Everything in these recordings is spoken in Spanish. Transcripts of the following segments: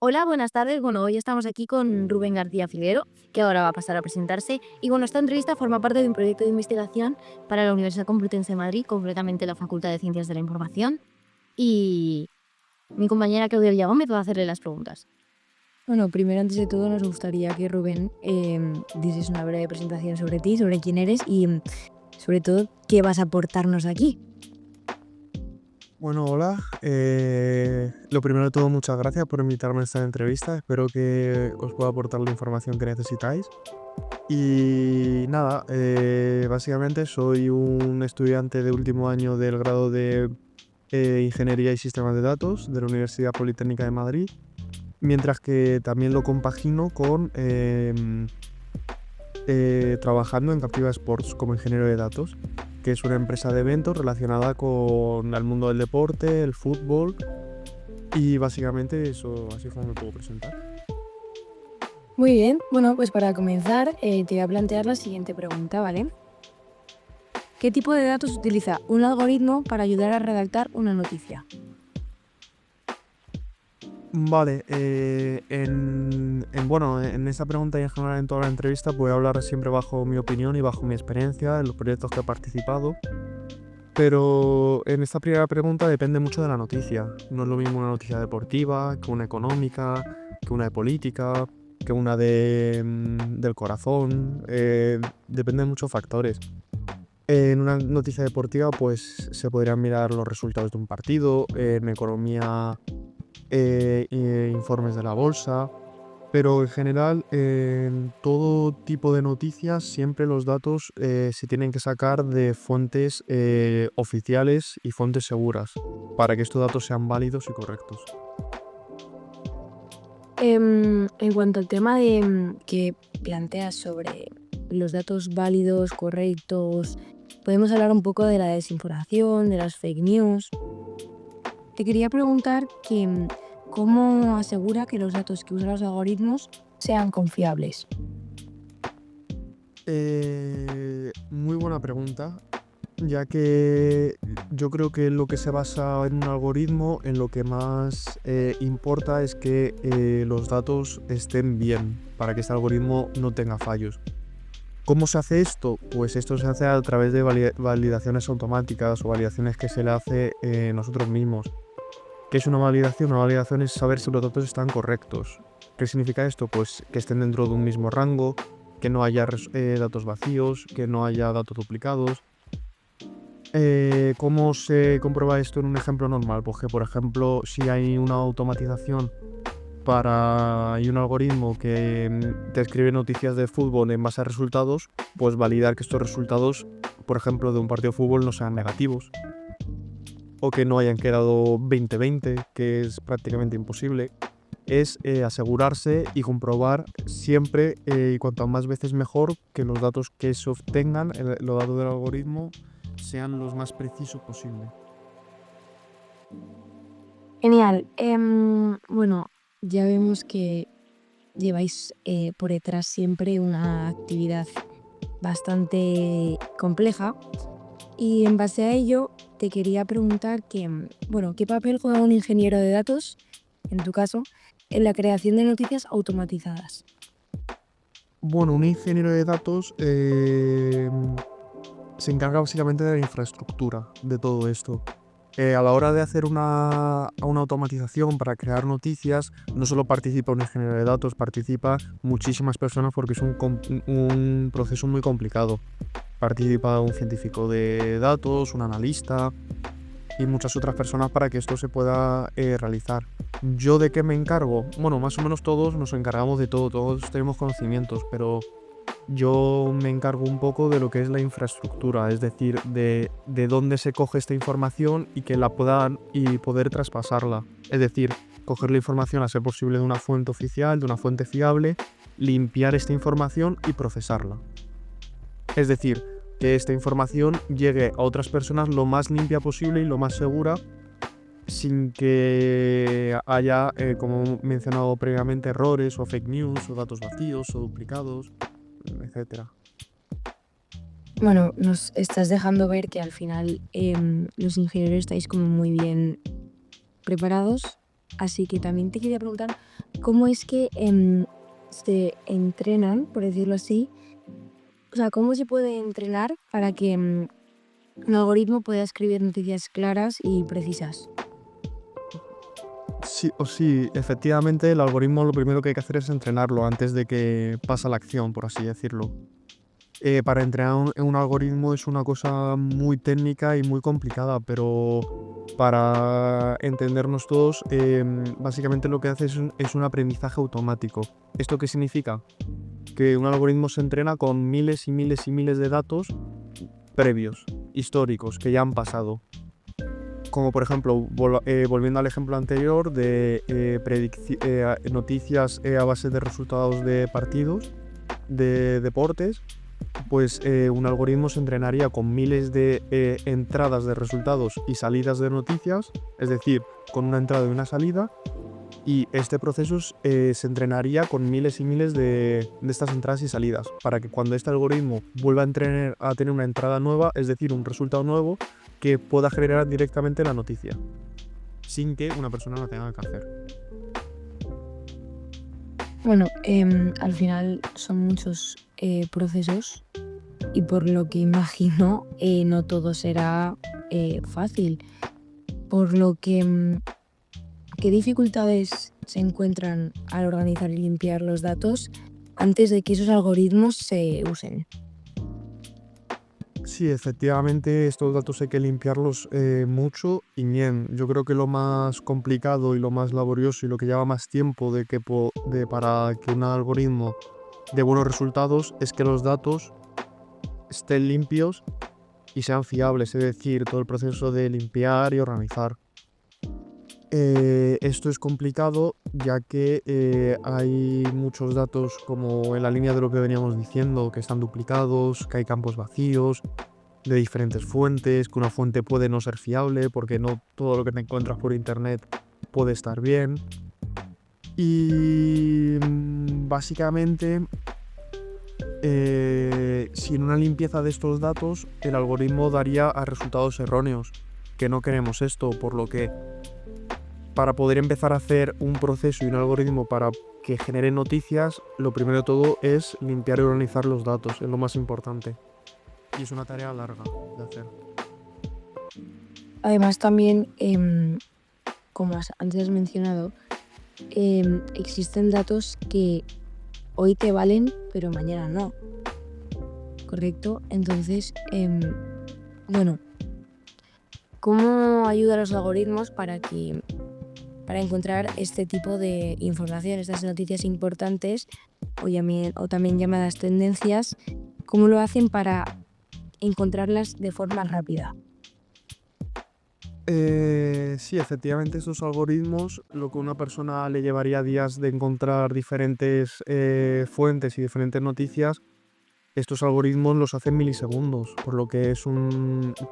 Hola, buenas tardes. Bueno, hoy estamos aquí con Rubén García Figuero, que ahora va a pasar a presentarse. Y bueno, esta entrevista forma parte de un proyecto de investigación para la Universidad Complutense de Madrid, concretamente la Facultad de Ciencias de la Información. Y mi compañera Claudia Villagómez va a hacerle las preguntas. Bueno, primero, antes de todo, nos gustaría que Rubén dieses una breve presentación sobre ti, sobre quién eres y sobre todo qué vas a aportarnos aquí. Bueno, hola. Lo primero de todo, muchas gracias por invitarme a esta entrevista. Espero que os pueda aportar la información que necesitáis. Y nada, básicamente soy un estudiante de último año del grado de Ingeniería y Sistemas de Datos de la Universidad Politécnica de Madrid, mientras que también lo compagino con trabajando en Captiva Sports como ingeniero de datos, que es una empresa de eventos relacionada con el mundo del deporte, el fútbol, y básicamente eso, así es como me puedo presentar. Muy bien, bueno, pues para comenzar te voy a plantear la siguiente pregunta, ¿vale? ¿Qué tipo de datos utiliza un algoritmo para ayudar a redactar una noticia? Vale, bueno, en esta pregunta y en general en toda la entrevista voy a hablar siempre bajo mi opinión y bajo mi experiencia en los proyectos que he participado. Pero en esta primera pregunta depende mucho de la noticia. No es lo mismo una noticia deportiva que una económica, que una de política, que una del corazón. Depende de muchos factores. En una noticia deportiva, pues se podrían mirar los resultados de un partido, en economía, informes de la bolsa. Pero en general, en todo tipo de noticias, siempre los datos se tienen que sacar de fuentes oficiales y fuentes seguras, para que estos datos sean válidos y correctos. En cuanto al tema que planteas sobre los datos válidos, correctos, podemos hablar un poco de la desinformación, de las fake news. Te quería preguntar cómo asegura que los datos que usan los algoritmos sean confiables. Muy buena pregunta, ya que yo creo que lo que se basa en un algoritmo, en lo que más importa es que los datos estén bien, para que este algoritmo no tenga fallos. ¿Cómo se hace esto? Pues esto se hace a través de validaciones automáticas o validaciones que se le hace nosotros mismos. ¿Qué es una validación? Una validación es saber si los datos están correctos. ¿Qué significa esto? Pues que estén dentro de un mismo rango, que no haya datos vacíos, que no haya datos duplicados. ¿Cómo se comprueba esto en un ejemplo normal? Pues que, por ejemplo, si hay una automatización y un algoritmo que te escribe noticias de fútbol en base a resultados, pues validar que estos resultados, por ejemplo, de un partido de fútbol no sean negativos o que no hayan quedado 20-20, que es prácticamente imposible. Es asegurarse y comprobar siempre y cuantas más veces mejor que los datos que se obtengan, los datos del algoritmo, sean los más precisos posible. Genial. Bueno, ya vemos que lleváis por detrás siempre una actividad bastante compleja y en base a ello te quería preguntar bueno, ¿qué papel juega un ingeniero de datos, en tu caso, en la creación de noticias automatizadas? Bueno, un ingeniero de datos se encarga básicamente de la infraestructura de todo esto. A la hora de hacer una automatización para crear noticias, no solo participa un ingeniero de datos, participa muchísimas personas porque es un proceso muy complicado. Participa un científico de datos, un analista y muchas otras personas para que esto se pueda realizar. ¿Yo de qué me encargo? Bueno, más o menos todos nos encargamos de todo, todos tenemos conocimientos, pero yo me encargo un poco de lo que es la infraestructura, es decir, de dónde se coge esta información y que la puedan y poder traspasarla. Es decir, coger la información a ser posible de una fuente oficial, de una fuente fiable, limpiar esta información y procesarla. Es decir, que esta información llegue a otras personas lo más limpia posible y lo más segura, sin que haya, como he mencionado previamente, errores o fake news o datos vacíos o duplicados, etcétera. Bueno, nos estás dejando ver que al final los ingenieros estáis como muy bien preparados Así que también te quería preguntar cómo es que se entrenan, por decirlo así, o sea, cómo se puede entrenar para que un algoritmo pueda escribir noticias claras y precisas. Sí, efectivamente el algoritmo lo primero que hay que hacer es entrenarlo antes de que pase a la acción, por así decirlo. Para entrenar un algoritmo es una cosa muy técnica y muy complicada, pero para entendernos todos, básicamente lo que hace es un aprendizaje automático. ¿Esto qué significa? Que un algoritmo se entrena con miles y miles y miles de datos previos, históricos, que ya han pasado. Como por ejemplo, volviendo al ejemplo anterior de noticias a base de resultados de partidos, de deportes, pues un algoritmo se entrenaría con miles de entradas de resultados y salidas de noticias, es decir, con una entrada y una salida, y este proceso se entrenaría con miles y miles de estas entradas y salidas, para que cuando este algoritmo vuelva a tener una entrada nueva, es decir, un resultado nuevo, que pueda generar directamente la noticia, sin que una persona lo tenga que hacer. Bueno, al final son muchos procesos y por lo que imagino no todo será fácil. Por lo que, ¿qué dificultades se encuentran al organizar y limpiar los datos antes de que esos algoritmos se usen? Sí, efectivamente, estos datos hay que limpiarlos mucho y bien. Yo creo que lo más complicado y lo más laborioso y lo que lleva más tiempo para que un algoritmo dé buenos resultados es que los datos estén limpios y sean fiables, es decir, todo el proceso de limpiar y organizar. Esto es complicado ya que hay muchos datos, como en la línea de lo que veníamos diciendo, que están duplicados, que hay campos vacíos de diferentes fuentes, que una fuente puede no ser fiable porque no todo lo que te encuentras por internet puede estar bien. Y básicamente, sin una limpieza de estos datos, el algoritmo daría a resultados erróneos, que no queremos esto, por lo que para poder empezar a hacer un proceso y un algoritmo para que genere noticias, lo primero de todo es limpiar y organizar los datos, es lo más importante. Y es una tarea larga de hacer. Además también, como antes has mencionado, existen datos que hoy te valen, pero mañana no. ¿Correcto? Entonces, bueno, ¿cómo ayudar a los algoritmos para encontrar este tipo de información, estas noticias importantes o también llamadas tendencias? ¿Cómo lo hacen para encontrarlas de forma rápida? Sí, efectivamente, estos algoritmos, lo que una persona le llevaría días de encontrar diferentes fuentes y diferentes noticias, estos algoritmos los hacen milisegundos, por lo que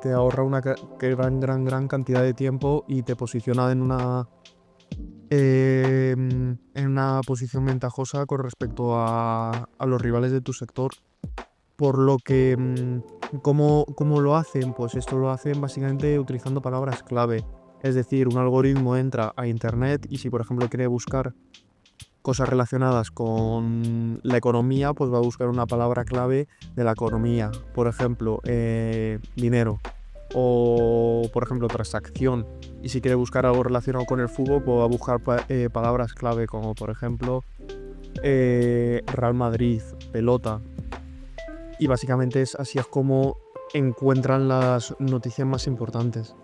te ahorra una gran cantidad de tiempo y te posiciona en una posición ventajosa con respecto a los rivales de tu sector. Por lo que, ¿cómo lo hacen? Pues esto lo hacen básicamente utilizando palabras clave. Es decir, un algoritmo entra a internet y si por ejemplo quiere buscar cosas relacionadas con la economía, pues va a buscar una palabra clave de la economía. Por ejemplo, dinero. O por ejemplo, transacción. Y si quiere buscar algo relacionado con el fútbol, pues va a buscar palabras clave como por ejemplo Real Madrid, pelota. Y básicamente así es como encuentran las noticias más importantes.